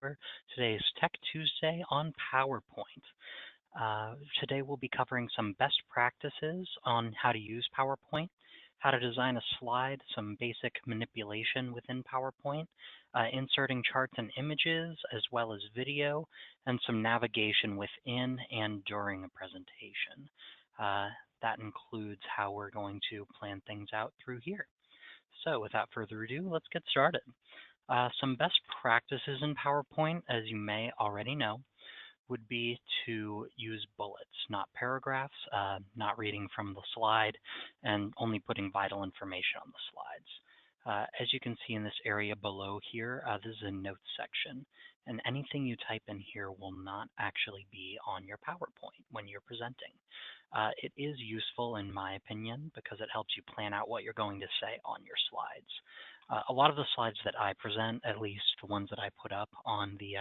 Today is Tech Tuesday on PowerPoint. Today we'll be covering some best practices on how to use PowerPoint, how to design a slide, some basic manipulation within PowerPoint, inserting charts and images, as well as video, and some navigation within and during a presentation. That includes how we're going to plan things out through here. So without further ado, let's get started. Some best practices in PowerPoint, as you may already know, would be to use bullets, not paragraphs, not reading from the slide, and only putting vital information on the slides. As you can see in this area below here, this is a notes section, and anything you type in here will not actually be on your PowerPoint when you're presenting. It is useful, in my opinion, because it helps you plan out what you're going to say on your slides. A lot of the slides that I present, at least the ones that I put up on the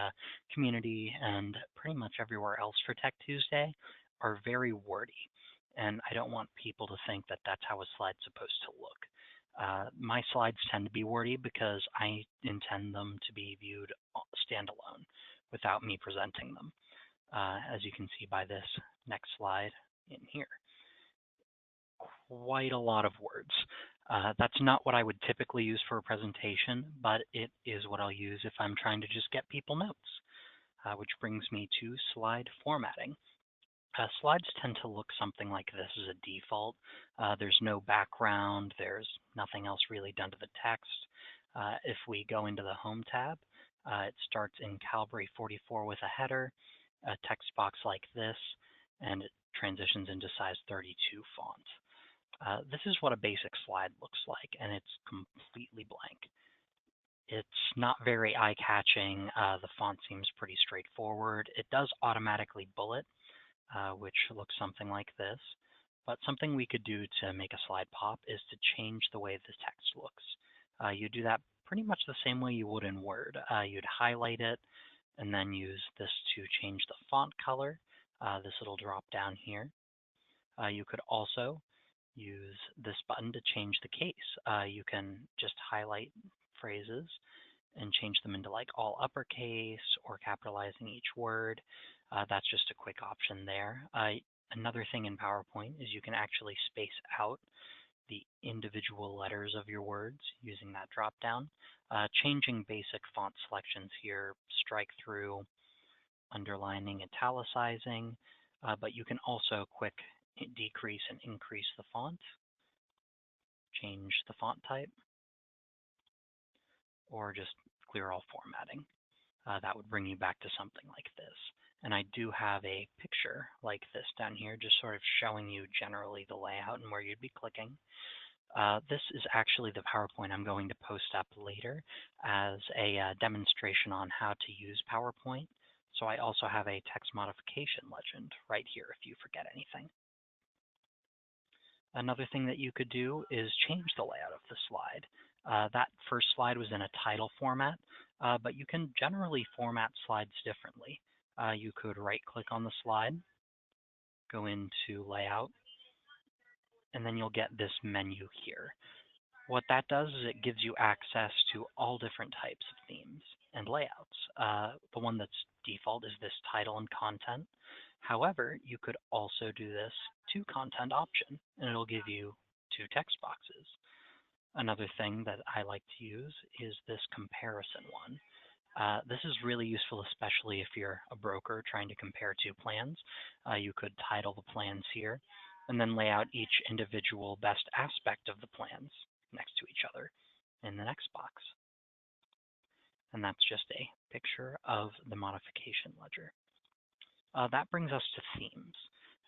community and pretty much everywhere else for Tech Tuesday, are very wordy. And I don't want people to think that that's how a slide's supposed to look. My slides tend to be wordy because I intend them to be viewed standalone without me presenting them, as you can see by this next slide in here. Quite a lot of words. That's not what I would typically use for a presentation, but it is what I'll use if I'm trying to just get people notes, which brings me to slide formatting. Slides tend to look something like this as a default. There's no background, there's nothing else really done to the text. If we go into the Home tab, it starts in Calibri 44 with a header, a text box like this, and it transitions into size 32 font. This is what a basic slide looks like, and it's completely blank. It's not very eye-catching. The font seems pretty straightforward. It does automatically bullet, which looks something like this. But something we could do to make a slide pop is to change the way the text looks. You do that pretty much the same way you would in Word. You'd highlight it and then use this to change the font color, this little drop down here. You could also use this button to change the case. You can just highlight phrases and change them into like all uppercase or capitalizing each word. That's just a quick option there. Another thing in PowerPoint is you can actually space out the individual letters of your words using that drop down. Changing basic font selections here, strike through, underlining, italicizing, but you can also quick decrease and increase the font, change the font type, or just clear all formatting. That would bring you back to something like this. And I do have a picture like this down here, just sort of showing you generally the layout and where you'd be clicking. This is actually the PowerPoint I'm going to post up later as a demonstration on how to use PowerPoint. So I also have a text modification legend right here if you forget anything. Another thing that you could do is change the layout of the slide. That first slide was in a title format, but you can generally format slides differently. You could right-click on the slide, go into Layout, and then you'll get this menu here. What that does is it gives you access to all different types of themes and layouts. The one that's default is this title and content. However, you could also do this to content option, and it'll give you two text boxes. Another thing that I like to use is this comparison one. This is really useful, especially if you're a broker trying to compare two plans. You could title the plans here, and then lay out each individual best aspect of the plans next to each other in the next box. And that's just a picture of the modification ledger. That brings us to themes.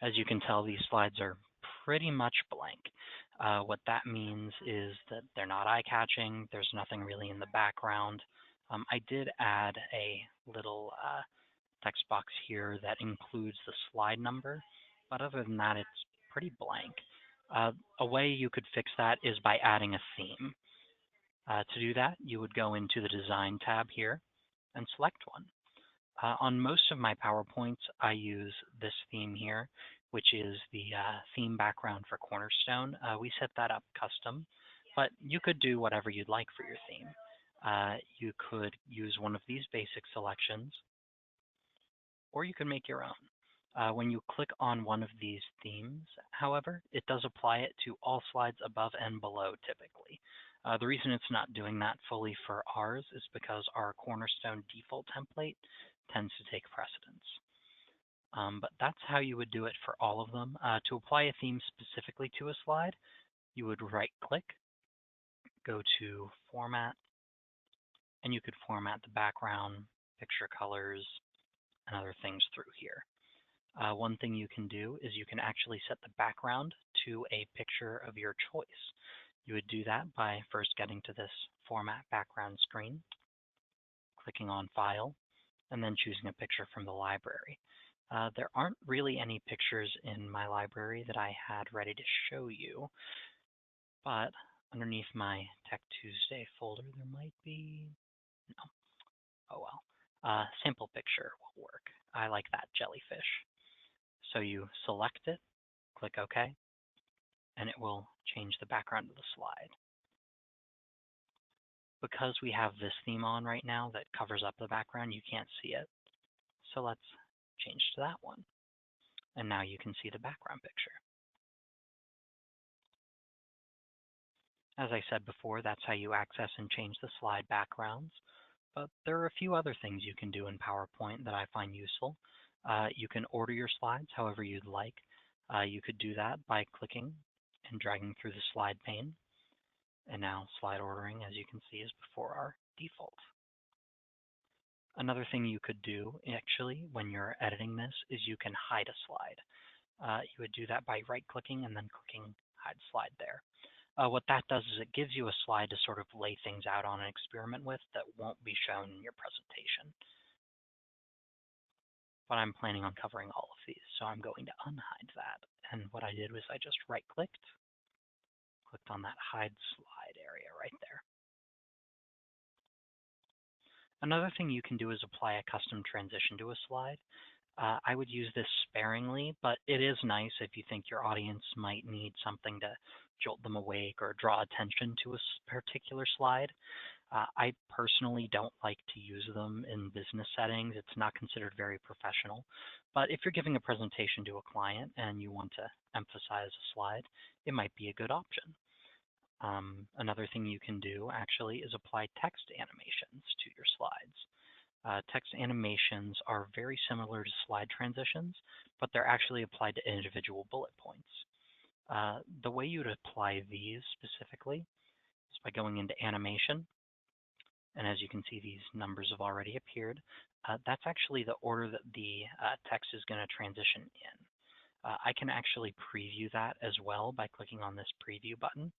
As you can tell, these slides are pretty much blank. What that means is that they're not eye-catching. There's nothing really in the background. I did add a little text box here that includes the slide number, but other than that, it's pretty blank. A way you could fix that is by adding a theme. To do that, you would go into the Design tab here and select one. On most of my PowerPoints, I use this theme here, which is the theme background for Cornerstone. We set that up custom, but you could do whatever you'd like for your theme. You could use one of these basic selections, or you can make your own. When you click on one of these themes, however, it does apply it to all slides above and below typically. The reason it's not doing that fully for ours is because our Cornerstone default template tends to take precedence. But that's how you would do it for all of them. To apply a theme specifically to a slide, you would right-click, go to Format, and you could format the background, picture colors, and other things through here. One thing you can do is you can actually set the background to a picture of your choice. You would do that by first getting to this Format Background screen, clicking on File, and then choosing a picture from the library. There aren't really any pictures in my library that I had ready to show you, but underneath my Tech Tuesday folder there might be, no, oh well. Sample picture will work. I like that jellyfish. So you select it, click OK, and it will change the background of the slide. Because we have this theme on right now that covers up the background, you can't see it. So let's change to that one. And now you can see the background picture. As I said before, that's how you access and change the slide backgrounds. But there are a few other things you can do in PowerPoint that I find useful. You can order your slides however you'd like. You could do that by clicking and dragging through the slide pane. And now slide ordering, as you can see, is before our default. Another thing you could do, actually, when you're editing this, is you can hide a slide. You would do that by right-clicking and then clicking Hide Slide there. What that does is it gives you a slide to sort of lay things out on and experiment with that won't be shown in your presentation. But I'm planning on covering all of these, so I'm going to unhide that. And what I did was I just right-clicked, clicked on that Hide Slide area right there. Another thing you can do is apply a custom transition to a slide. I would use this sparingly, but it is nice if you think your audience might need something to jolt them awake or draw attention to a particular slide. I personally don't like to use them in business settings. It's not considered very professional. But if you're giving a presentation to a client and you want to emphasize a slide, it might be a good option. Another thing you can do actually is apply text animations to your slides. Text animations are very similar to slide transitions, but they're actually applied to individual bullet points. The way you'd apply these specifically is by going into animation, and as you can see, these numbers have already appeared. That's actually the order that the text is going to transition in. I can actually preview that as well by clicking on this preview button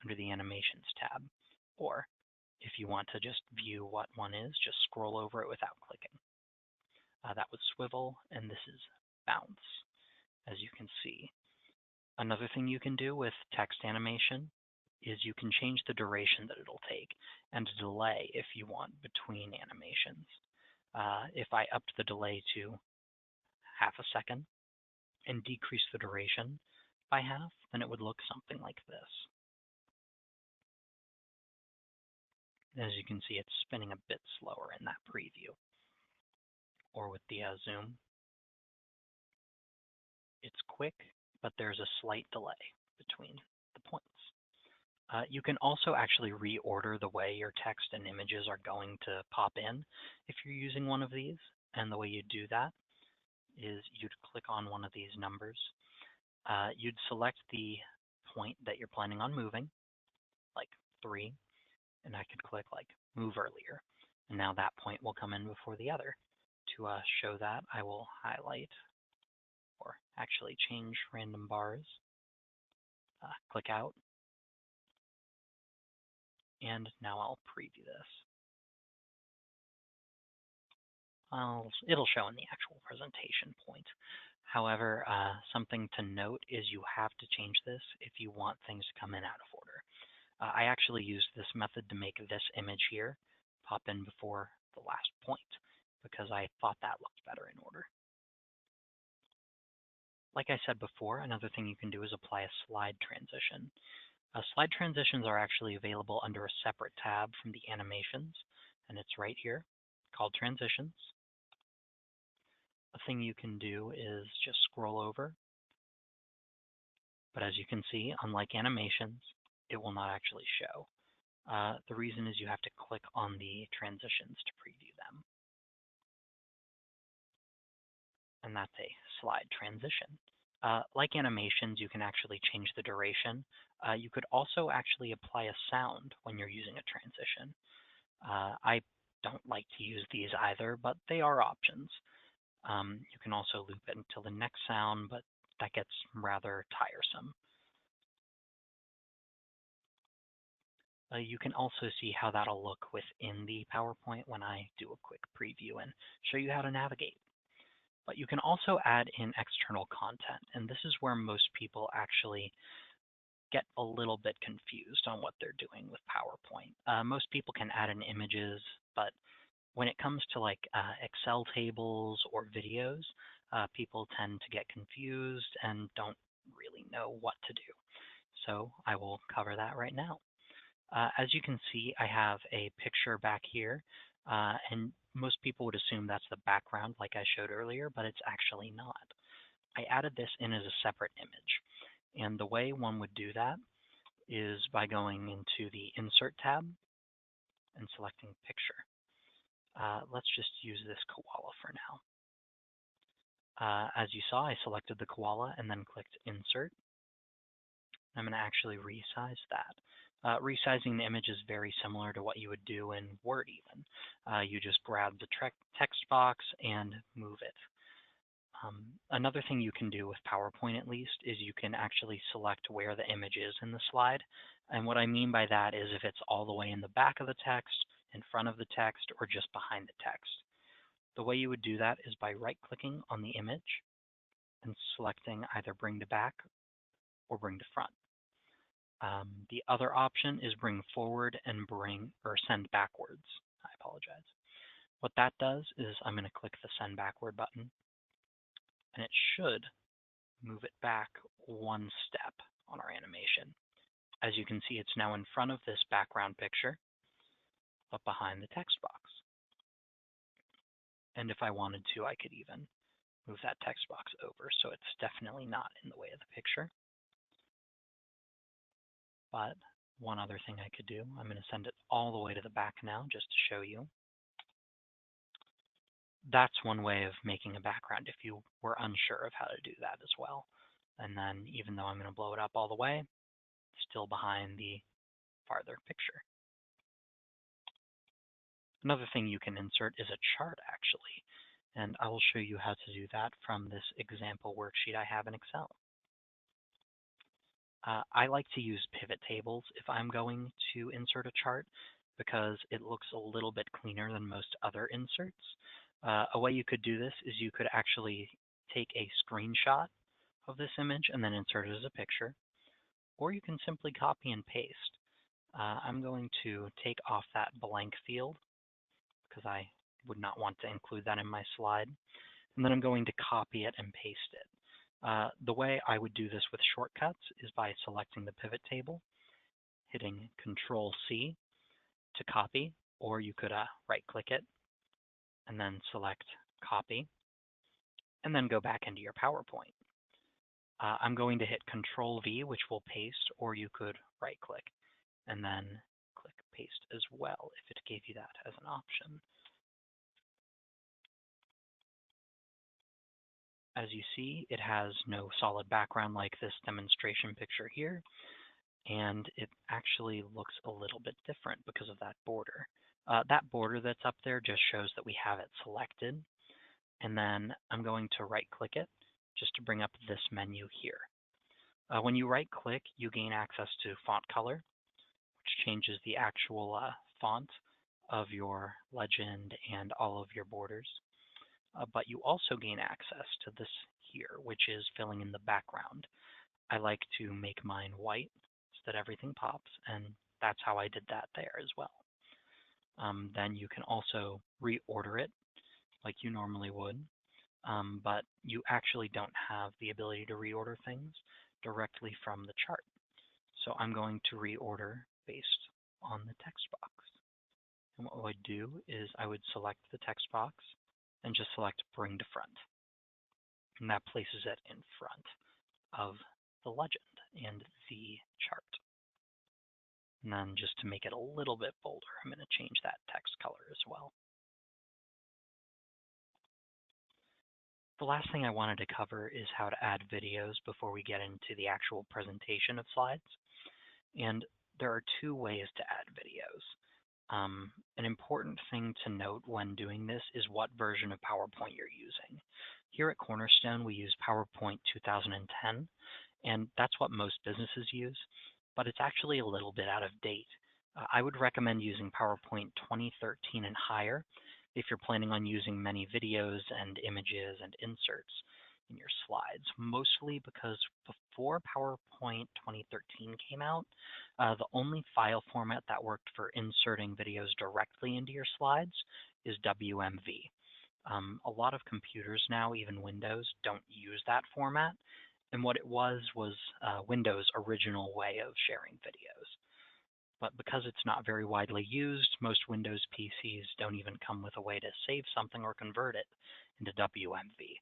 under the Animations tab. Or if you want to just view what one is, just scroll over it without clicking. That was swivel, and this is bounce, as you can see. Another thing you can do with text animation is you can change the duration that it'll take and a delay if you want between animations. If I upped the delay to half a second and decrease the duration by half, then it would look something like this. As you can see, it's spinning a bit slower in that preview. Or with the zoom, it's quick, but there's a slight delay between the points. You can also actually reorder the way your text and images are going to pop in if you're using one of these. And the way you do that is you'd click on one of these numbers. You'd select the point that you're planning on moving, like 3, and I could click like Move Earlier. And now that point will come in before the other. To show that, I will highlight or actually change random bars, click out, and now I'll preview this. It'll show in the actual presentation point. However, something to note is you have to change this if you want things to come in out of order. I actually used this method to make this image here pop in before the last point because I thought that looked better in order. Like I said before, another thing you can do is apply a slide transition. Slide transitions are actually available under a separate tab from the animations, and it's right here, called Transitions. A thing you can do is just scroll over, but as you can see, unlike animations, it will not actually show. The reason is you have to click on the transitions to preview them. And that's a slide transition. Like animations, you can actually change the duration. You could also actually apply a sound when you're using a transition. I don't like to use these either, but they are options. You can also loop it until the next sound, but that gets rather tiresome. You can also see how that'll look within the PowerPoint when I do a quick preview and show you how to navigate. But you can also add in external content, and this is where most people actually get a little bit confused on what they're doing with PowerPoint. Most people can add in images, but when it comes to like Excel tables or videos, people tend to get confused and don't really know what to do. So I will cover that right now. As you can see, I have a picture back here, and most people would assume that's the background like I showed earlier, but it's actually not. I added this in as a separate image, and the way one would do that is by going into the Insert tab and selecting Picture. Let's just use this koala for now. As you saw, I selected the koala and then clicked Insert. I'm going to actually resize that. Resizing the image is very similar to what you would do in Word even. You just grab the text box and move it. Another thing you can do with PowerPoint at least is you can actually select where the image is in the slide. And what I mean by that is if it's all the way in the back of the text, in front of the text, or just behind the text. The way you would do that is by right-clicking on the image and selecting either bring to back or bring to front. The other option is bring forward and send backwards. I apologize. What that does is I'm going to click the send backward button, and it should move it back one step on our animation. As you can see, it's now in front of this background picture, but behind the text box. And if I wanted to, I could even move that text box over, so it's definitely not in the way of the picture. But one other thing I could do, I'm going to send it all the way to the back now just to show you. That's one way of making a background if you were unsure of how to do that as well. And then even though I'm going to blow it up all the way, still behind the farther picture. Another thing you can insert is a chart actually, and I will show you how to do that from this example worksheet I have in Excel. I like to use pivot tables if I'm going to insert a chart because it looks a little bit cleaner than most other inserts. A way you could do this is you could actually take a screenshot of this image and then insert it as a picture, or you can simply copy and paste. I'm going to take off that blank field because I would not want to include that in my slide, and then I'm going to copy it and paste it. The way I would do this with shortcuts is by selecting the pivot table, hitting Control-C to copy, or you could right-click it and then select Copy, and then go back into your PowerPoint. I'm going to hit Control-V, which will paste, or you could right-click and then click Paste as well if it gave you that as an option. As you see, it has no solid background like this demonstration picture here, and it actually looks a little bit different because of that border. That border that's up there just shows that we have it selected, and then I'm going to right-click it just to bring up this menu here. When you right-click, you gain access to font color, which changes the actual font of your legend and all of your borders. But you also gain access to this here, which is filling in the background. I like to make mine white so that everything pops, and that's how I did that there as well. Then you can also reorder it like you normally would, but you actually don't have the ability to reorder things directly from the chart. So I'm going to reorder based on the text box. And what I would do is I would select the text box and just select Bring to Front. And that places it in front of the legend and the chart. And then just to make it a little bit bolder, I'm going to change that text color as well. The last thing I wanted to cover is how to add videos before we get into the actual presentation of slides. And there are two ways to add videos. An important thing to note when doing this is what version of PowerPoint you're using. Here at Cornerstone, we use PowerPoint 2010, and that's what most businesses use, but it's actually a little bit out of date. I would recommend using PowerPoint 2013 and higher if you're planning on using many videos and images and inserts in your slides, mostly because before PowerPoint 2013 came out, the only file format that worked for inserting videos directly into your slides is WMV. A lot of computers now, even Windows, don't use that format, and what it was Windows' original way of sharing videos. But because it's not very widely used, most Windows PCs don't even come with a way to save something or convert it into WMV.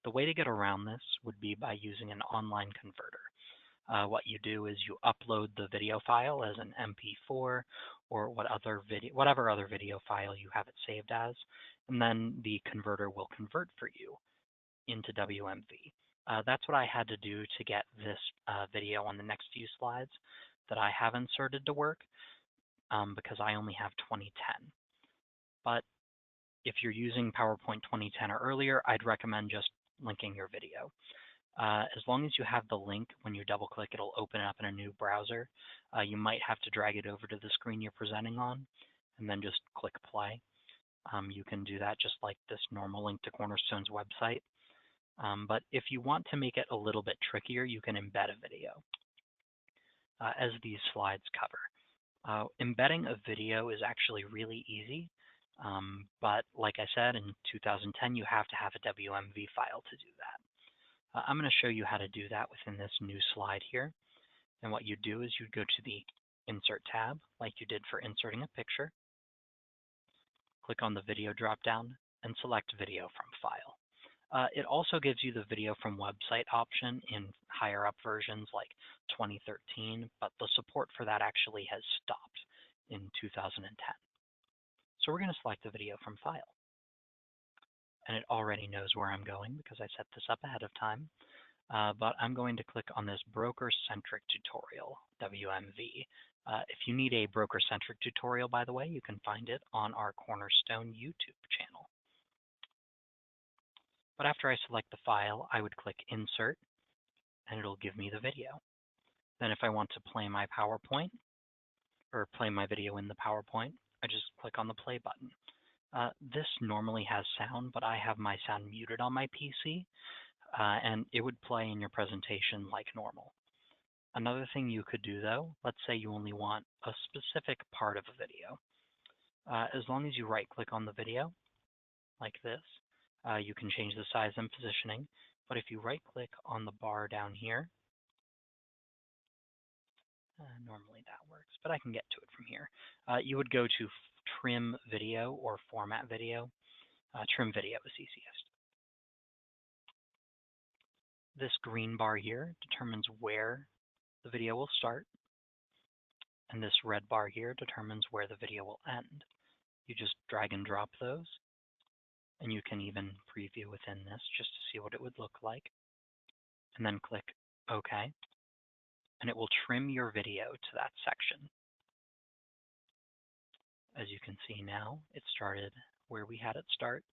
The way to get around this would be by using an online converter. What you do is you upload the video file as an MP4 or whatever other video file you have it saved as, and then the converter will convert for you into WMV. That's what I had to do to get this video on the next few slides that I have inserted to work, because I only have 2010. But if you're using PowerPoint 2010 or earlier, I'd recommend just linking your video. As long as you have the link, when you double click, it'll open up in a new browser. You might have to drag it over to the screen you're presenting on, and then just click play. You can do that just like this normal link to Cornerstone's website. But if you want to make it a little bit trickier, you can embed a video, as these slides cover. Embedding a video is actually really easy, but like I said, in 2010, you have to have a WMV file to do that. I'm going to show you how to do that within this new slide here. And what you do is you go to the Insert tab, like you did for inserting a picture. Click on the Video dropdown and select Video from File. It also gives you the Video from Website option in higher up versions like 2013, but the support for that actually has stopped in 2010. So we're going to select the Video from File. And it already knows where I'm going because I set this up ahead of time. But I'm going to click on this Broker-Centric Tutorial, WMV. If you need a broker-centric tutorial, by the way, you can find it on our Cornerstone YouTube channel. But after I select the file, I would click Insert, and it'll give me the video. Then if I want to play my PowerPoint, or play my video in the PowerPoint, I just click on the play button. This normally has sound, but I have my sound muted on my PC, and it would play in your presentation like normal. Another thing you could do, though, let's say you only want a specific part of a video. As long as you right-click on the video, like this, you can change the size and positioning, but if you right-click on the bar down here, normally that works, but I can get to it from here. You would go to Trim Video or Format Video. Trim Video is easiest. This green bar here determines where the video will start, and this red bar here determines where the video will end. You just drag and drop those, and you can even preview within this just to see what it would look like, and then click OK, and it will trim your video to that section. As you can see now, it started where we had it start,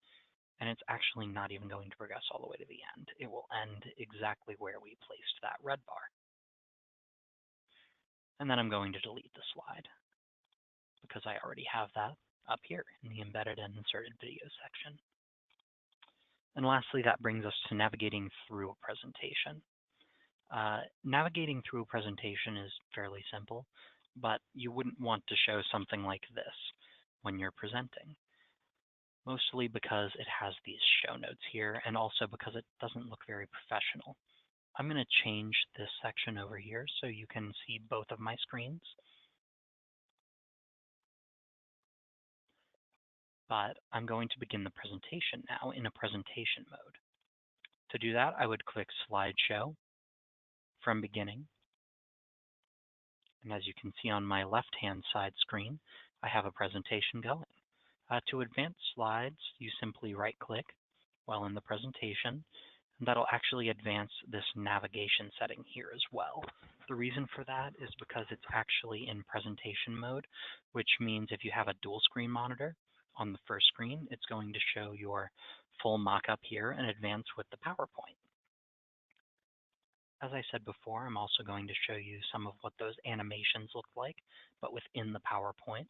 and it's actually not even going to progress all the way to the end. It will end exactly where we placed that red bar. And then I'm going to delete the slide because I already have that up here in the Embedded and Inserted Video section. And lastly, that brings us to navigating through a presentation. Navigating through a presentation is fairly simple, but you wouldn't want to show something like this when you're presenting, mostly because it has these show notes here and also because it doesn't look very professional. I'm going to change this section over here so you can see both of my screens. But I'm going to begin the presentation now in a presentation mode. To do that, I would click Slideshow from Beginning. And as you can see on my left-hand side screen, I have a presentation going. To advance slides, you simply right-click while in the presentation, and that'll actually advance this navigation setting here as well. The reason for that is because it's actually in presentation mode, which means if you have a dual screen monitor on the first screen, it's going to show your full mock-up here and advance with the PowerPoint. As I said before, I'm also going to show you some of what those animations look like, but within the PowerPoint.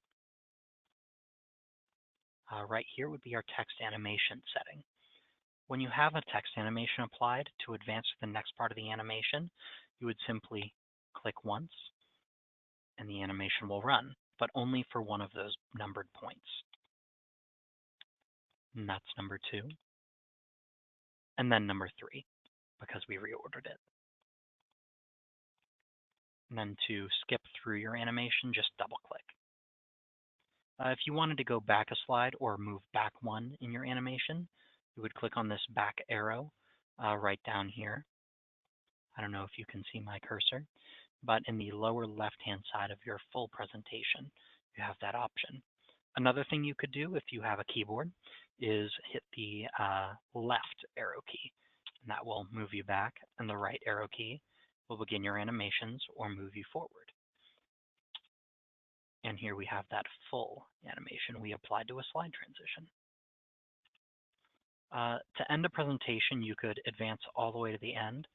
Right here would be our text animation setting. When you have a text animation applied, to advance to the next part of the animation, you would simply click once, and the animation will run, but only for one of those numbered points. And that's number 2, and then number 3, because we reordered it. And then to skip through your animation, just double-click. If you wanted to go back a slide or move back one in your animation, you would click on this back arrow right down here. I don't know if you can see my cursor, but in the lower left-hand side of your full presentation, you have that option. Another thing you could do if you have a keyboard is hit the left arrow key, and that will move you back, and the right arrow key will begin your animations or move you forward. And here we have that full animation we applied to a slide transition. To end a presentation, you could advance all the way to the end,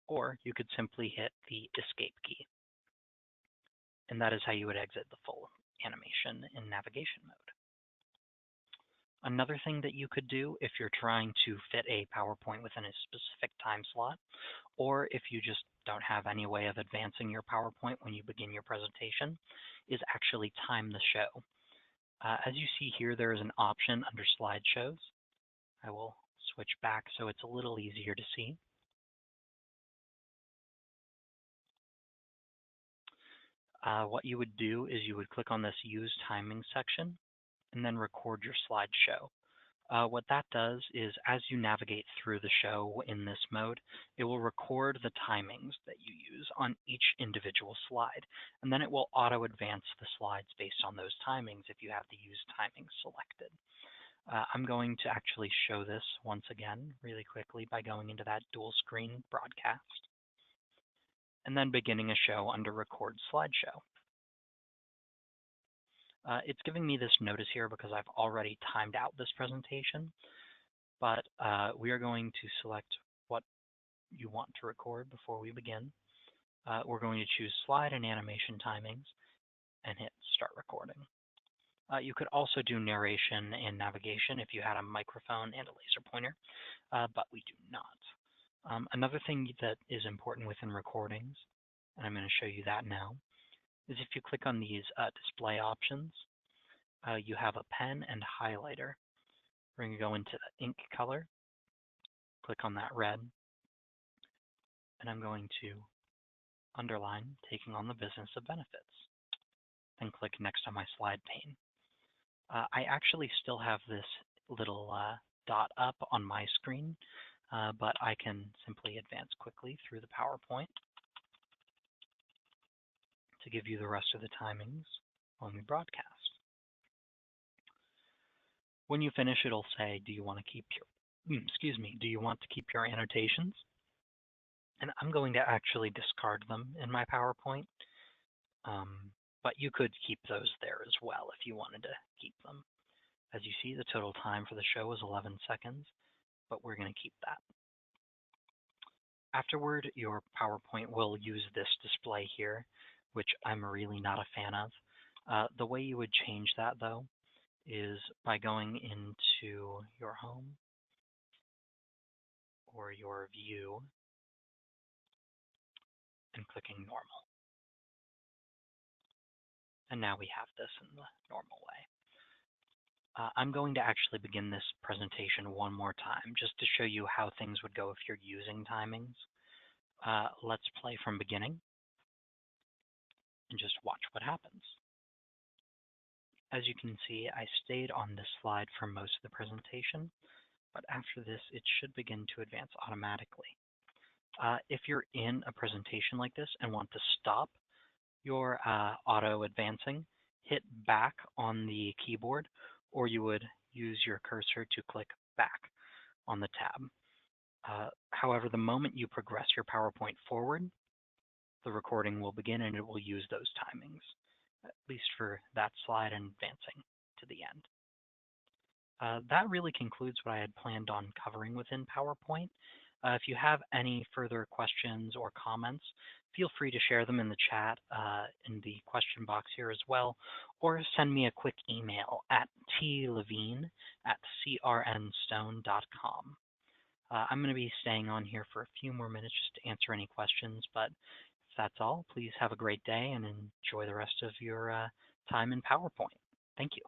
or you could simply hit the escape key. And that is how you would exit the full animation in navigation mode. Another thing that you could do if you're trying to fit a PowerPoint within a specific time slot, or if you just don't have any way of advancing your PowerPoint when you begin your presentation, is actually time the show. As you see here, there is an option under slideshows. I will switch back so it's a little easier to see. What you would do is you would click on this Use Timing section and then record your slideshow. What that does is as you navigate through the show in this mode, it will record the timings that you use on each individual slide, and then it will auto-advance the slides based on those timings if you have the Use Timings selected. I'm going to actually show this once again really quickly by going into that dual screen broadcast, and then beginning a show under Record Slideshow. It's giving me this notice here because I've already timed out this presentation, but we are going to select what you want to record before we begin. We're going to choose Slide and Animation Timings and hit Start Recording. You could also do narration and navigation if you had a microphone and a laser pointer, but we do not. Another thing that is important within recordings, and I'm going to show you that now, is if you click on these display options, you have a pen and highlighter. We're going to go into the ink color, click on that red, and I'm going to underline taking on the business of benefits, then click next on my slide pane. I actually still have this little dot up on my screen, but I can simply advance quickly through the PowerPoint to give you the rest of the timings when we broadcast. When you finish, it'll say, do you want to keep your, do you want to keep your annotations? And I'm going to actually discard them in my PowerPoint, but you could keep those there as well if you wanted to keep them. As you see, the total time for the show is 11 seconds, but we're going to keep that. Afterward, your PowerPoint will use this display here, which I'm really not a fan of. The way you would change that, though, is by going into your home or your view and clicking normal. And now we have this in the normal way. I'm going to actually begin this presentation one more time just to show you how things would go if you're using timings. Let's play from beginning and just watch what happens. As you can see, I stayed on this slide for most of the presentation, but after this, it should begin to advance automatically. If you're in a presentation like this and want to stop your auto advancing, hit back on the keyboard, or you would use your cursor to click back on the tab. However, the moment you progress your PowerPoint forward, the recording will begin and it will use those timings, at least for that slide and advancing to the end. That really concludes what I had planned on covering within PowerPoint. If you have any further questions or comments, feel free to share them in the chat in the question box here as well, or send me a quick email at tlevine@crnstone.com. I'm going to be staying on here for a few more minutes just to answer any questions, but if that's all, please have a great day and enjoy the rest of your time in PowerPoint. Thank you.